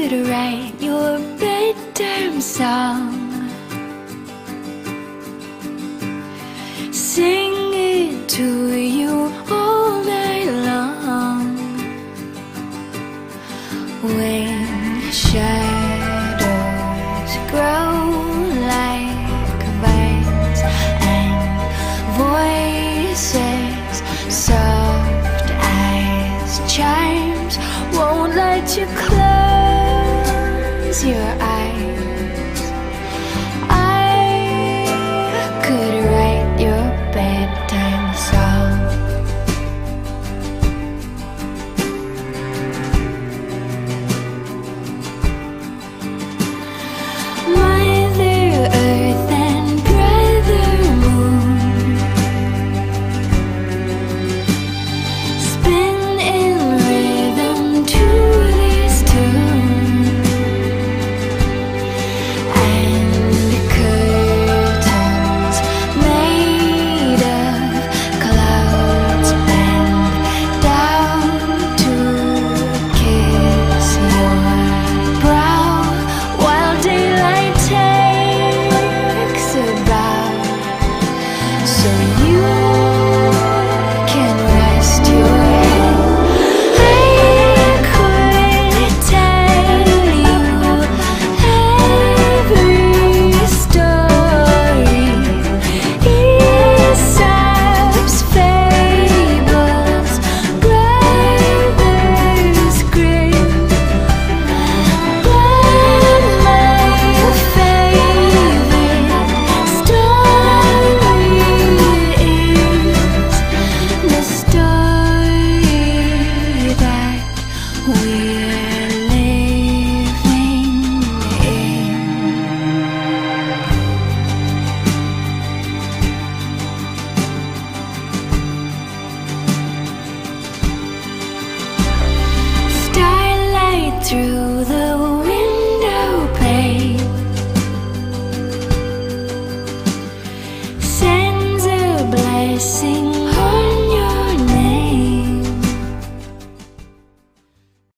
could write your bedtime song, sing it to you all night long. When shadows grow like vines and voices soft as chimes won't let you close your eyes, I could write your bedtime song. Mother Earth and Brother Moon spin in rhythm to this tune, and curtains made of clouds bend down to kiss your brow while daylight takes a bow, so you can rest your head. I could tell you every story, Aesop's fables, Brothers Grimm, but my favorite story is the story that we're living in. Starlight through the window pane sends a blessing